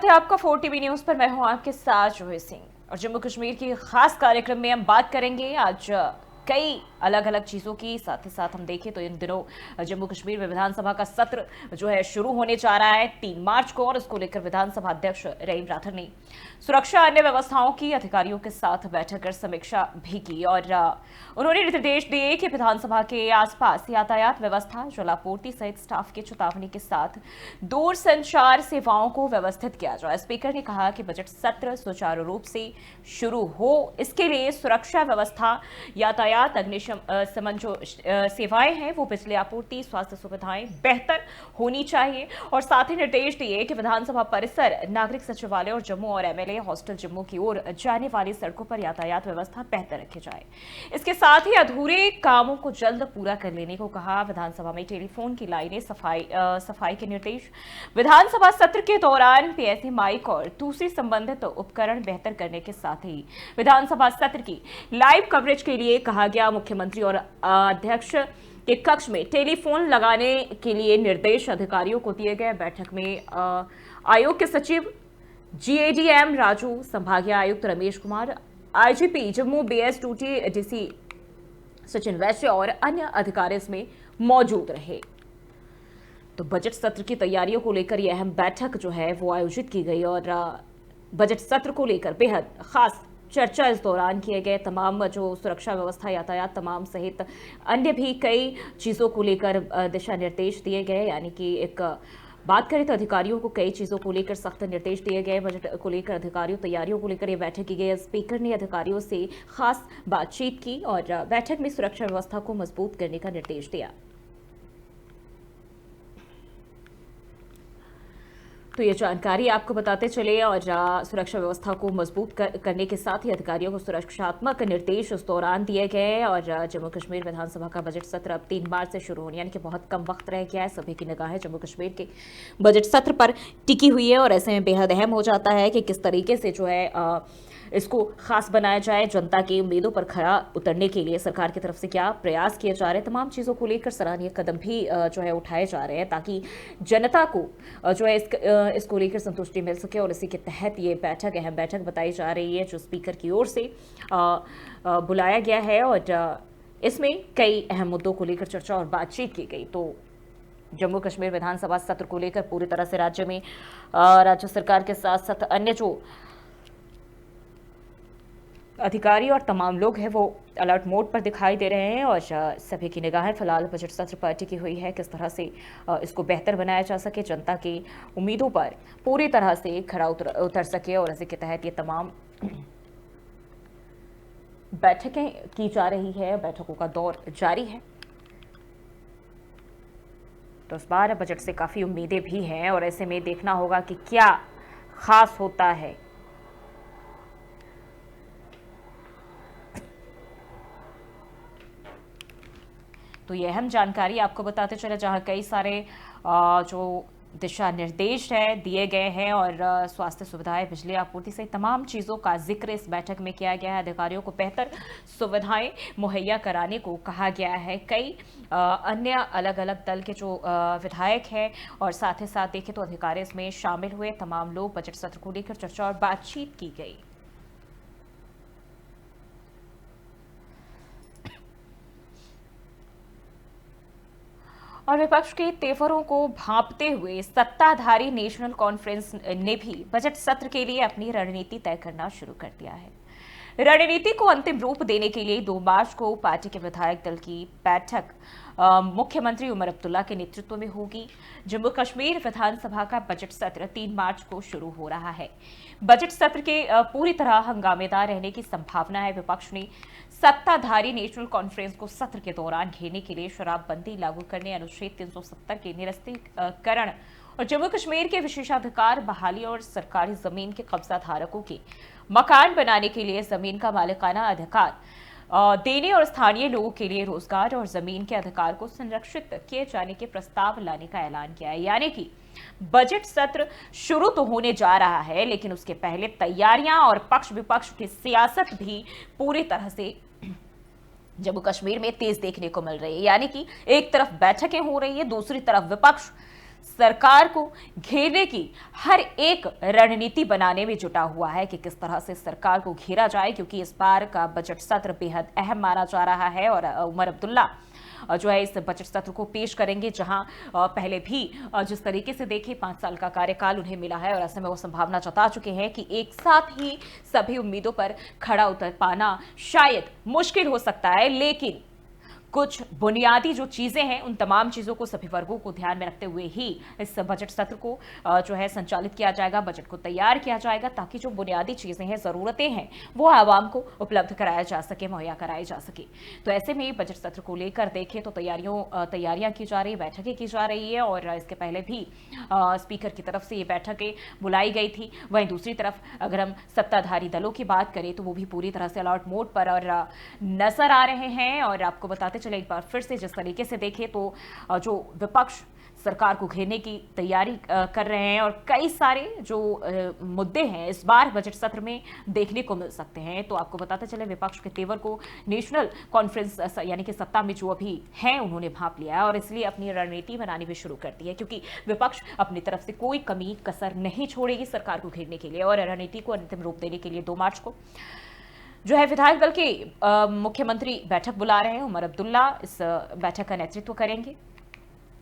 स्वागत है आपका 4 टीवी न्यूज पर। मैं हूं आपके साथ जोही सिंह और जम्मू कश्मीर की खास कार्यक्रम में हम बात करेंगे आज कई अलग अलग चीजों की। साथ ही साथ हम देखें तो इन दिनों जम्मू कश्मीर में विधानसभा का सत्र जो है शुरू होने जा रहा है 3 मार्च को, और इसको लेकर विधानसभा अध्यक्ष रहीम राठौर ने सुरक्षा अन्य व्यवस्थाओं की अधिकारियों के साथ बैठक कर समीक्षा भी की और उन्होंने निर्देश दिए कि विधानसभा के आसपास यातायात व्यवस्था, जलापूर्ति सहित स्टाफ की चेतावनी के साथ दूर संचार सेवाओं को व्यवस्थित किया जाए। स्पीकर ने कहा कि बजट सत्र सुचारू रूप से शुरू हो, इसके लिए सुरक्षा व्यवस्था, यातायात, अग्निशमन जो सेवाएं हैं वो, बिजली आपूर्ति, स्वास्थ्य सुविधाएं बेहतर होनी चाहिए। और साथ ही निर्देश दिए कि विधानसभा परिसर, नागरिक सचिवालय और जम्मू और एमएलए हॉस्टल जम्मू की ओर जाने वाली सड़कों पर यातायात व्यवस्था बेहतर रखी जाए। इसके साथ ही अधूरे कामों को जल्द पूरा कर लेने को कहा। विधानसभा में टेलीफोन की लाइनें सफाई के निर्देश, विधानसभा सत्र के दौरान पीएसए माइक और दूसरी संबंधित उपकरण बेहतर करने के साथ ही विधानसभा सत्र की लाइव कवरेज के लिए कहा गया। मुख्यमंत्री और अध्यक्ष के कक्ष में टेलीफोन लगाने के लिए निर्देश अधिकारियों को दिए गए। बैठक में आयोग के सचिव जीएडीएम राजू, संभागीय आयुक्त Ramesh Kumar, IGP Jammu BS duty DC Sachin Vaishya और अन्य अधिकारी इसमें मौजूद रहे। तो बजट सत्र की तैयारियों को लेकर यह अहम बैठक जो है वो आयोजित की गई और बजट सत्र को लेकर बेहद खास चर्चा इस दौरान किए गए। तमाम जो सुरक्षा व्यवस्था, यातायात तमाम सहित अन्य भी कई चीज़ों को लेकर दिशा निर्देश दिए गए। यानी कि एक बात करें तो अधिकारियों को कई चीज़ों को लेकर सख्त निर्देश दिए गए। बजट को लेकर अधिकारियों तैयारियों को लेकर ये बैठक की गई। स्पीकर ने अधिकारियों से खास बातचीत की और बैठक में सुरक्षा व्यवस्था को मजबूत करने का निर्देश दिया। तो ये जानकारी आपको बताते चले और सुरक्षा व्यवस्था को मजबूत करने के साथ ही अधिकारियों को सुरक्षात्मक निर्देश उस दौरान दिए गए। और जम्मू कश्मीर विधानसभा का बजट सत्र अब 3 मार्च से शुरू होने, यानी कि बहुत कम वक्त रह गया है। सभी की निगाहें जम्मू कश्मीर के बजट सत्र पर टिकी हुई है और ऐसे में बेहद अहम हो जाता है कि किस तरीके से जो है इसको खास बनाया जाए। जनता की उम्मीदों पर खरा उतरने के लिए सरकार की तरफ से क्या प्रयास किए जा रहे हैं, तमाम चीज़ों को लेकर सराहनीय कदम भी जो है उठाए जा रहे हैं ताकि जनता को जो है इसको लेकर संतुष्टि मिल सके। और इसी के तहत ये बैठक, अहम बैठक बताई जा रही है जो स्पीकर की ओर से बुलाया गया है और इसमें कई अहम मुद्दों को लेकर चर्चा और बातचीत की गई। तो जम्मू कश्मीर विधानसभा सत्र को लेकर पूरी तरह से राज्य में राज्य सरकार के साथ साथ अन्य जो अधिकारी और तमाम लोग हैं वो अलर्ट मोड पर दिखाई दे रहे हैं और सभी की निगाहें फिलहाल बजट सत्र पर टिकी हुई है। किस तरह से इसको बेहतर बनाया जा सके, जनता की उम्मीदों पर पूरी तरह से खरा उतर सके। और इसी के तहत ये तमाम बैठकें की जा रही है, बैठकों का दौर जारी है। तो इस बार बजट से काफ़ी उम्मीदें भी हैं और ऐसे में देखना होगा कि क्या खास होता है। तो ये अहम जानकारी आपको बताते चले, जहां कई सारे जो दिशा निर्देश है दिए गए हैं और स्वास्थ्य सुविधाएं, बिजली आपूर्ति से तमाम चीज़ों का जिक्र इस बैठक में किया गया है। अधिकारियों को बेहतर सुविधाएं मुहैया कराने को कहा गया है। कई अन्य अलग अलग दल के जो विधायक हैं और साथ ही साथ देखें तो अधिकारी इसमें शामिल हुए। तमाम लोग बजट सत्र को लेकर चर्चा और बातचीत की गई। और विपक्ष के तेवरों को भांपते हुए सत्ताधारी नेशनल कॉन्फ्रेंस ने भी बजट सत्र के लिए अपनी रणनीति तय करना शुरू कर दिया है। रणनीति को अंतिम रूप देने के लिए 2 मार्च को पार्टी के विधायक दल की बैठक मुख्यमंत्री उमर अब्दुल्ला के नेतृत्व में होगी। जम्मू कश्मीर विधानसभा का बजट सत्र 3 मार्च को शुरू हो रहा है। बजट सत्र के पूरी तरह हंगामेदार रहने की संभावना है। विपक्ष ने सत्ताधारी नेशनल कॉन्फ्रेंस को सत्र के दौरान घेरने के लिए शराबबंदी लागू करने, अनुच्छेद 370 के निरस्तीकरण और जम्मू कश्मीर के विशेषाधिकार बहाली और सरकारी जमीन के कब्जा धारकों के मकान बनाने के लिए जमीन का मालिकाना अधिकार देने और स्थानीय लोगों के लिए रोजगार और जमीन के अधिकार को संरक्षित किए जाने के प्रस्ताव लाने का ऐलान किया है। यानी कि बजट सत्र शुरू तो होने जा रहा है, लेकिन उसके पहले तैयारियां और पक्ष विपक्ष की सियासत भी पूरी तरह से जम्मू कश्मीर में तेज देखने को मिल रही है। यानी कि एक तरफ बैठकें हो रही है, दूसरी तरफ विपक्ष सरकार को घेरने की हर एक रणनीति बनाने में जुटा हुआ है कि किस तरह से सरकार को घेरा जाए, क्योंकि इस बार का बजट सत्र बेहद अहम माना जा रहा है। और उमर अब्दुल्ला जो है इस बजट सत्र को पेश करेंगे, जहां पहले भी जिस तरीके से देखे 5 साल का कार्यकाल उन्हें मिला है और ऐसे में वो संभावना जता चुके हैं कि एक साथ ही सभी उम्मीदों पर खड़ा उतर पाना शायद मुश्किल हो सकता है। लेकिन कुछ बुनियादी जो चीजें हैं उन तमाम चीजों को, सभी वर्गों को ध्यान में रखते हुए ही इस बजट सत्र को जो है संचालित किया जाएगा, बजट को तैयार किया जाएगा, ताकि जो बुनियादी चीजें हैं, जरूरतें हैं, वो आवाम को उपलब्ध कराया जा सके, मुहैया कराई जा सके। तो ऐसे में बजट सत्र को लेकर देखें तो तैयारियां की जा रही, बैठकें की जा रही है और इसके पहले भी स्पीकर की तरफ से ये बैठकें बुलाई गई थी। वहीं दूसरी तरफ अगर हम सत्ताधारी दलों की बात करें तो वो भी पूरी तरह से अलर्ट मोड पर और नजर आ रहे हैं। और आपको बताते चले एक बार फिर से, जिस तरीके से देखें तो जो विपक्ष सरकार को घेरने की तैयारी कर रहे हैं और कई सारे जो मुद्दे हैं इस बार बजट सत्र में देखने को मिल सकते हैं। तो आपको बताते चले विपक्ष के तेवर को नेशनल कॉन्फ्रेंस यानी कि सत्ता में जो अभी हैं उन्होंने भांप लिया है और इसलिए अपनी रणनीति बनानी भी शुरू कर दी है, क्योंकि विपक्ष अपनी तरफ से कोई कमी कसर नहीं छोड़ेगी सरकार को घेरने के लिए। और रणनीति को अंतिम रूप देने के लिए 2 मार्च को जो है विधायक दल के मुख्यमंत्री बैठक बुला रहे हैं। उमर अब्दुल्ला इस बैठक का नेतृत्व करेंगे।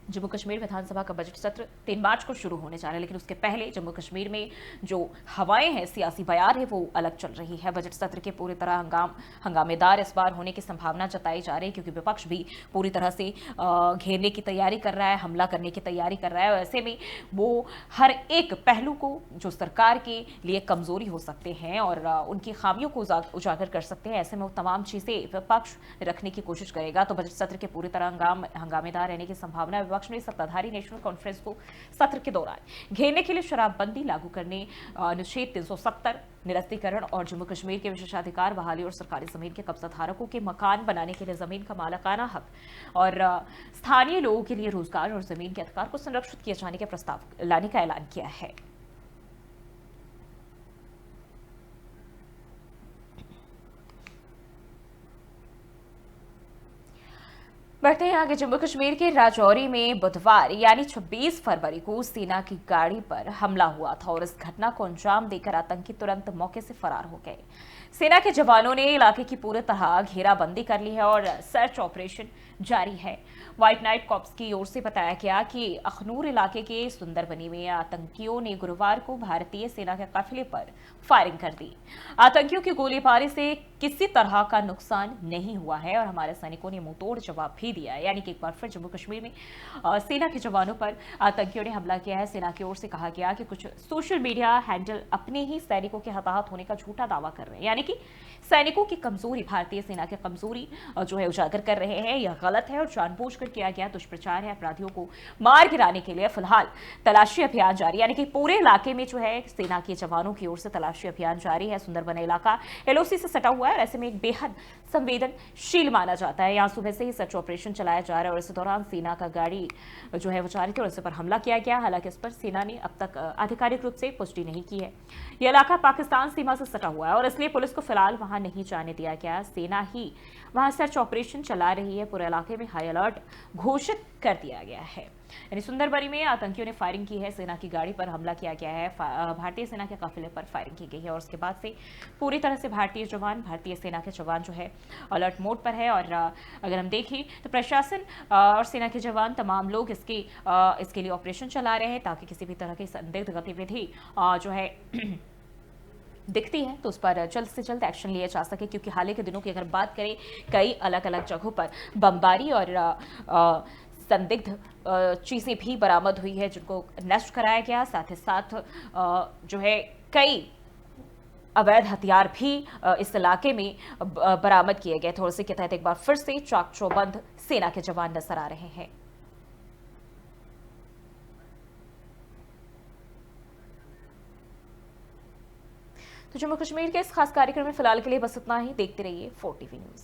जम्मू कश्मीर विधानसभा का बजट सत्र 3 मार्च को शुरू होने जा रहा है, लेकिन उसके पहले जम्मू कश्मीर में जो हवाएं हैं, सियासी बयार है, वो अलग चल रही है। बजट सत्र के पूरी तरह हंगामेदार इस बार होने की संभावना जताई जा रही है, क्योंकि विपक्ष भी पूरी तरह से घेरने की तैयारी कर रहा है, हमला करने की तैयारी कर रहा है। और ऐसे में वो हर एक पहलू को जो सरकार के लिए कमजोरी हो सकते हैं और उनकी खामियों को उजागर कर सकते हैं, ऐसे में वो तमाम चीजें विपक्ष रखने की कोशिश करेगा। तो बजट सत्र के पूरी तरह हंगामेदार रहने की संभावना है। विपक्ष ने सत्ताधारी नेशनल कॉन्फ्रेंस को सत्र के दौरान घेरने के लिए शराबबंदी लागू करने, अनुच्छेद 370 निरस्तीकरण और जम्मू कश्मीर के विशेषाधिकार बहाली और सरकारी जमीन के कब्जा धारकों के मकान बनाने के लिए जमीन का मालिकाना हक और स्थानीय लोगों के लिए रोजगार और जमीन के अधिकार को संरक्षित किए जाने के प्रस्ताव लाने का ऐलान किया है। बढ़ते हैं आगे। जम्मू कश्मीर के राजौरी में बुधवार यानी 26 फरवरी को सेना की गाड़ी पर हमला हुआ था और इस घटना को अंजाम देकर आतंकी तुरंत मौके से फरार हो गए। सेना के जवानों ने इलाके की पूरी तरह घेराबंदी कर ली है और सर्च ऑपरेशन जारी है। व्हाइट नाइट कॉर्प्स की ओर से बताया गया कि अखनूर इलाके के सुंदरबनी में आतंकियों ने गुरुवार को भारतीय सेना के काफिले पर फायरिंग कर दी। आतंकियों की गोलीबारी से किसी तरह का नुकसान नहीं हुआ है और हमारे सैनिकों ने मुंहतोड़ जवाब भी दिया है। यानी कि एक बार फिर जम्मू कश्मीर में सेना के जवानों पर आतंकियों ने हमला किया है। सेना की ओर से कहा गया कि कुछ सोशल मीडिया हैंडल अपने ही सैनिकों के हताहत होने का झूठा दावा कर रहे हैं, यानी कि सैनिकों की कमजोरी, भारतीय सेना की कमजोरी जो है उजागर कर रहे हैं। यह गलत है और जानबूझकर किया गया दुष्प्रचार है। अपराधियों को मार गिराने के लिए फिलहाल तलाशी अभियान जारी, यानी कि पूरे इलाके में जो है सेना के जवानों की ओर से तलाशी अभियान जारी है। सुंदरबन इलाका एलओसी से सटा हुआ है और ऐसे में एक बेहद संवेदनशील माना जाता है। यहाँ सुबह से ही सर्च ऑपरेशन चलाया जा रहा है और इस दौरान सेना का गाड़ी जो है वो जा रही थी और इस पर हमला किया गया। हालांकि इस पर सेना ने अब तक आधिकारिक रूप से पुष्टि नहीं की है। यह इलाका पाकिस्तान सीमा से सटा हुआ है और इसलिए पुलिस को फिलहाल वहां नहीं जाने दिया गया। सेना ही वहां सर्च ऑपरेशन चला रही है। पूरे इलाके में हाई अलर्ट घोषित कर दिया गया है। यानी सुंदरबनी में आतंकियों ने फायरिंग की है, सेना की गाड़ी पर हमला किया गया है, भारतीय सेना के काफिले पर फायरिंग की गई है और उसके बाद से पूरी तरह से भारतीय सेना के जवान जो है अलर्ट मोड पर है। और अगर हम देखें तो प्रशासन और सेना के जवान तमाम लोग इसके लिए ऑपरेशन चला रहे हैं ताकि किसी भी तरह की संदिग्ध गतिविधि जो है दिखती है तो उस पर जल्द से जल्द एक्शन लिया जा सके, क्योंकि हाल ही के दिनों की अगर बात करें कई अलग अलग जगहों पर बमबारी और संदिग्ध चीज़ें भी बरामद हुई है जिनको नष्ट कराया गया। साथ ही साथ जो है कई अवैध हथियार भी इस इलाके में बरामद किए गए थे और इसी के तहत एक बार फिर से चाक चौबंद सेना के जवान नजर आ रहे हैं। तो जम्मू कश्मीर के इस खास कार्यक्रम में फिलहाल के लिए बस इतना ही। देखते रहिए 4 टीवी न्यूज़।